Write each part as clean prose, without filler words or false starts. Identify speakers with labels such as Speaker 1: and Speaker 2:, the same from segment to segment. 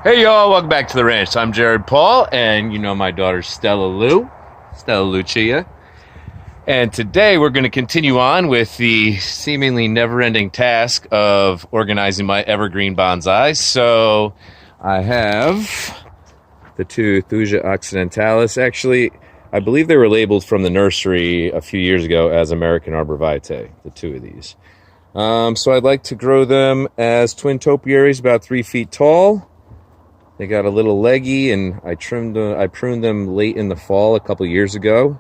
Speaker 1: Hey y'all, welcome back to the ranch. I'm Jared Paul, and you know my daughter Stella Lucia. And today we're going to continue on with the seemingly never-ending task of organizing my evergreen bonsai. So I have the two Thuja occidentalis. Actually, I believe they were labeled from the nursery a few years ago as American Arborvitae, the two of these. So I'd like to grow them as twin topiaries, about 3 feet tall. They got a little leggy, and I pruned them late in the fall a couple years ago.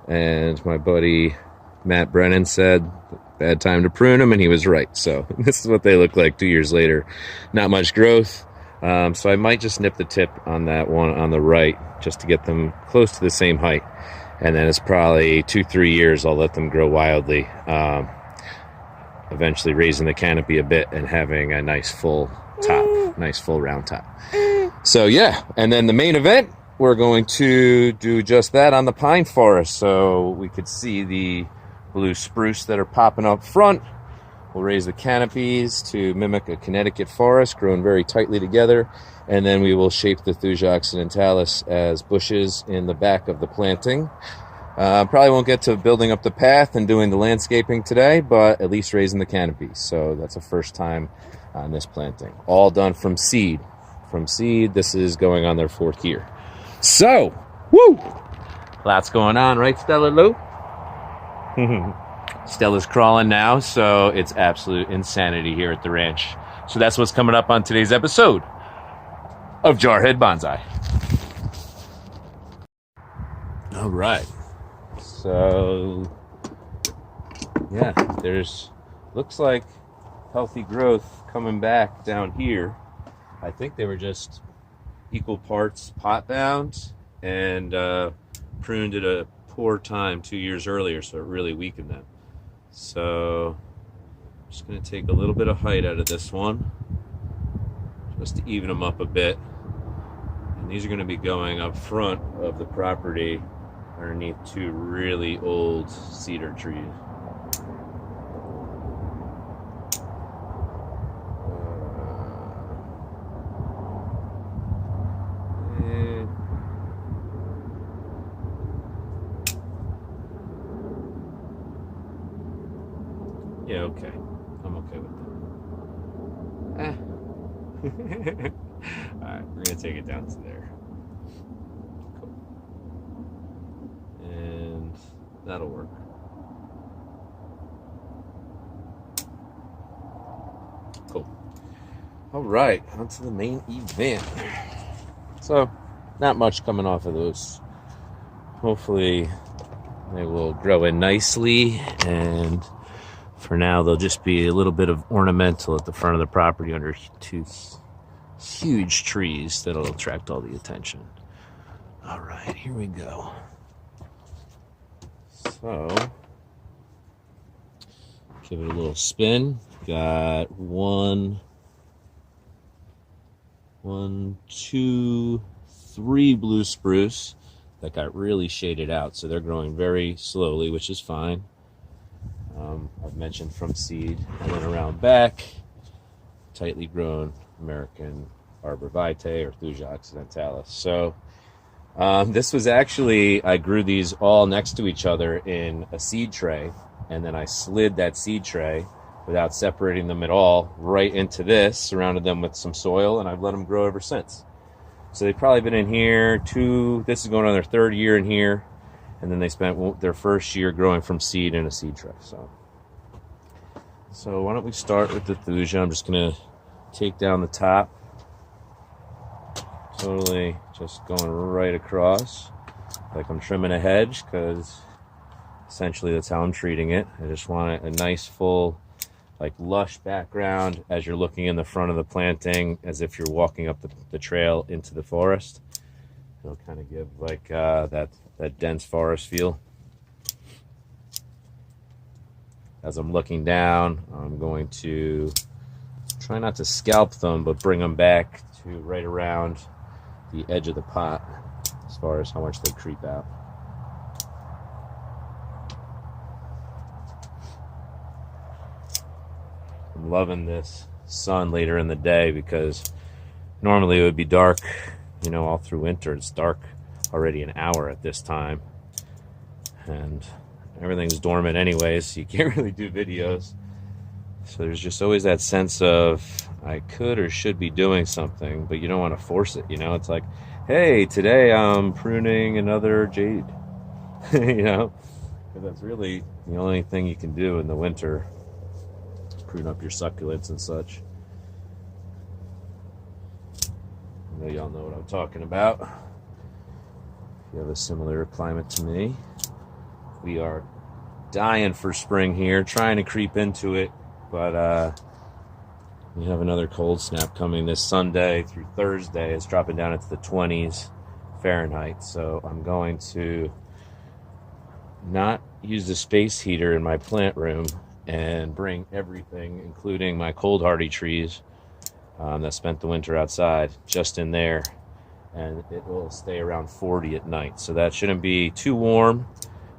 Speaker 1: And my buddy Matt Brennan said, bad time to prune them, and he was right. So this is what they look like 2 years later. Not much growth. So I might just nip the tip on that one on the right, just to get them close to the same height. And then it's probably 2-3 years I'll let them grow wildly. Eventually raising the canopy a bit and having a nice full top, nice full round top. So yeah, and then the main event, we're going to do just that on the pine forest. So we could see the blue spruce that are popping up front. We'll raise the canopies to mimic a Connecticut forest, growing very tightly together. And then we will shape the Thuja occidentalis as bushes in the back of the planting. Probably won't get to building up the path and doing the landscaping today, but at least raising the canopies. So that's a first time on this planting. All done from seed. From seed, this is going on their 4th year. So, woo! Lots going on, right, Stella Lou? Stella's crawling now, so it's absolute insanity here at the ranch. So that's what's coming up on today's episode of Jarhead Bonsai. All right. So, yeah, looks like healthy growth coming back down here. I think they were just equal parts pot bound and pruned at a poor time 2 years earlier, so it really weakened them. So I'm just going to take a little bit of height out of this one just to even them up a bit. And these are going to be going up front of the property underneath 2 really old cedar trees. Yeah, okay. I'm okay with that. Alright, we're going to take it down to there. Cool. And that'll work. Cool. Alright, on to the main event. So, not much coming off of those. Hopefully, they will grow in nicely, and for now, they'll just be a little bit of ornamental at the front of the property under 2 huge trees that'll attract all the attention. All right, here we go. So, give it a little spin. Got 1, 2, 3 blue spruce that got really shaded out. So they're growing very slowly, which is fine. I've mentioned from seed, and then around back, tightly grown American Arborvitae or Thuja occidentalis. So this was actually, I grew these all next to each other in a seed tray, and then I slid that seed tray without separating them at all right into this, surrounded them with some soil, and I've let them grow ever since. So they've probably been in here this is going on their 3rd year in here. And then they spent their 1st year growing from seed in a seed tray. So why don't we start with the Thuja? I'm just going to take down the top. Totally just going right across. Like I'm trimming a hedge, because essentially that's how I'm treating it. I just want a nice full, like lush background as you're looking in the front of the planting, as if you're walking up the trail into the forest. It'll kind of give like that dense forest feel. As I'm looking down, I'm going to try not to scalp them, but bring them back to right around the edge of the pot as far as how much they creep out. I'm loving this sun later in the day because Normally it would be dark, you know, all through winter. It's dark already an hour at this time. And everything's dormant anyways, so you can't really do videos. So there's just always that sense of I could or should be doing something, but you don't want to force it, you know? It's like, hey, today I'm pruning another jade, you know? Because that's really the only thing you can do in the winter, prune up your succulents and such. I know y'all know what I'm talking about. If you have a similar climate to me, we are dying for spring here, trying to creep into it, but we have another cold snap coming this Sunday through Thursday. It's dropping down into the 20s Fahrenheit, so I'm going to not use the space heater in my plant room and bring everything, including my cold hardy trees that spent the winter outside, just in there, and it will stay around 40 at night. So that shouldn't be too warm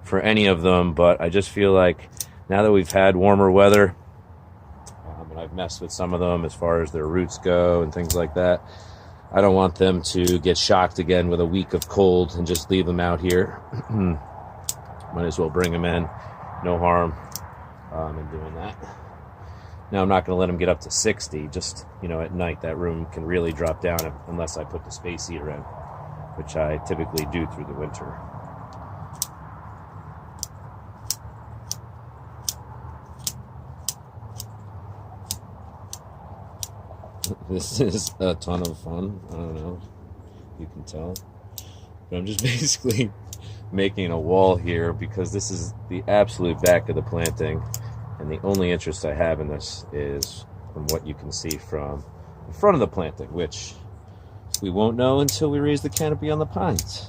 Speaker 1: for any of them, but I just feel like now that we've had warmer weather, and I've messed with some of them as far as their roots go and things like that, I don't want them to get shocked again with a week of cold and just leave them out here. Might as well bring them in, no harm in doing that. Now I'm not going to let them get up to 60, just, you know, at night that room can really drop down unless I put the space heater in, which I typically do through the winter. This is a ton of fun. I don't know if you can tell, but I'm just basically making a wall here because this is the absolute back of the planting, and the only interest I have in this is from what you can see from the front of the planting, which we won't know until we raise the canopy on the pines.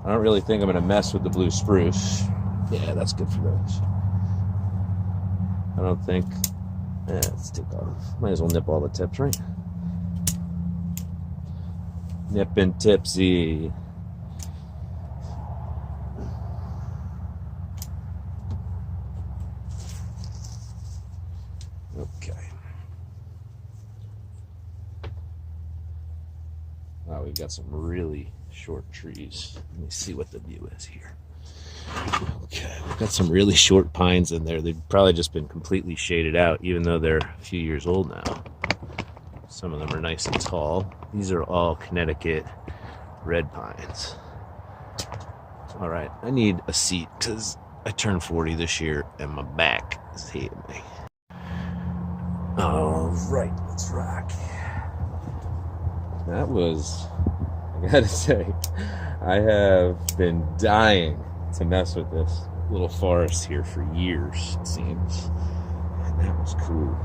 Speaker 1: I don't really think I'm going to mess with the blue spruce. Yeah, that's good for those. I don't think. Yeah, let's take off. Might as well nip all the tips, right? Nip and tipsy. Okay. Wow, we've got some really short trees. Let me see what the view is here. Okay, we've got some really short pines in there. They've probably just been completely shaded out, even though they're a few years old now. Some of them are nice and tall. These are all Connecticut red pines. All right, I need a seat because I turned 40 this year and my back is hating me. All right, let's rock. That was, I gotta say, I have been dying to mess with this little forest here for years, it seems, and that was cool.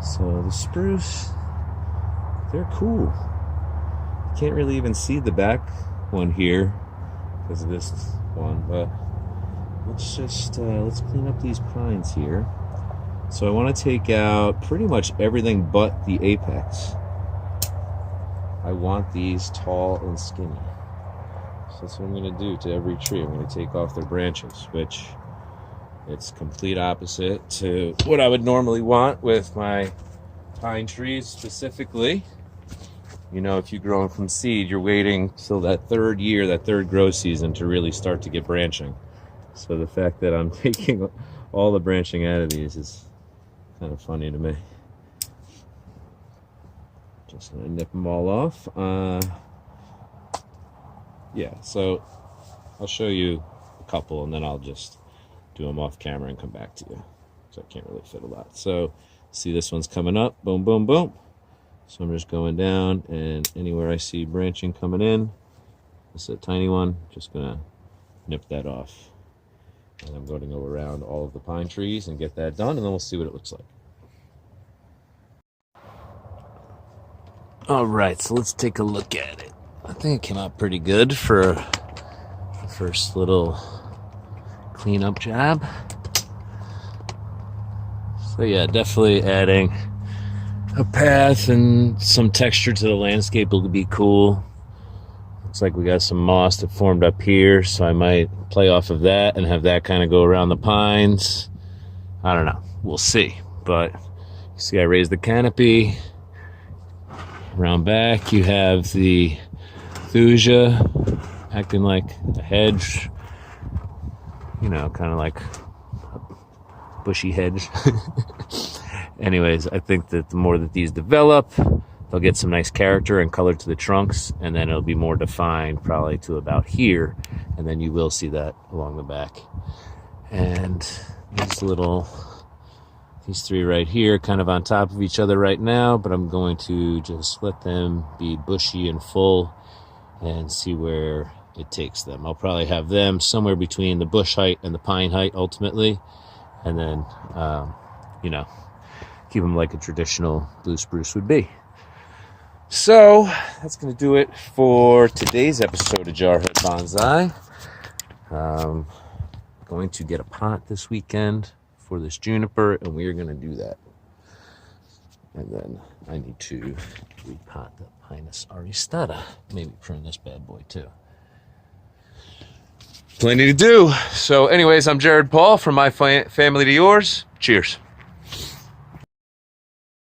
Speaker 1: So the spruce, they're cool. You can't really even see the back one here because of this one, but let's clean up these pines here. So I want to take out pretty much everything but the apex. I want these tall and skinny. So that's what I'm going to do to every tree. I'm going to take off their branches, which it's complete opposite to what I would normally want with my pine trees specifically. You know, if you grow them from seed, you're waiting till that third year, that third grow season to really start to get branching. So the fact that I'm taking all the branching out of these is kind of funny to me. Just going to nip them all off. Yeah, so I'll show you a couple and then I'll just do them off camera and come back to you. So I can't really fit a lot. So see, this one's coming up, boom, boom, boom. So I'm just going down, and anywhere I see branching coming in, this is a tiny one, just gonna nip that off. And I'm going to go around all of the pine trees and get that done, and then we'll see what it looks like. All right, so let's take a look at it. I think it came out pretty good for the first little cleanup job. So yeah, definitely adding a path and some texture to the landscape will be cool. Looks like we got some moss that formed up here, so I might play off of that and have that kind of go around the pines. I don't know, we'll see. But you see I raised the canopy. Around back, you have the thuja acting like a hedge, you know, kind of like a bushy hedge. Anyways, I think that the more that these develop, they'll get some nice character and color to the trunks, and then it'll be more defined probably to about here, and then you will see that along the back. And these three right here kind of on top of each other right now, but I'm going to just let them be bushy and full and see where it takes them. I'll probably have them somewhere between the bush height and the pine height ultimately, and then you know, keep them like a traditional blue spruce would be. So that's going to do it for today's episode of Jarhead Bonsai. Going to get a pot this weekend for this juniper, and we are going to do that. And then I need to repot the Pinus aristata. Maybe prune this bad boy too. Plenty to do. So anyways, I'm Jared Paul. From my family to yours, cheers.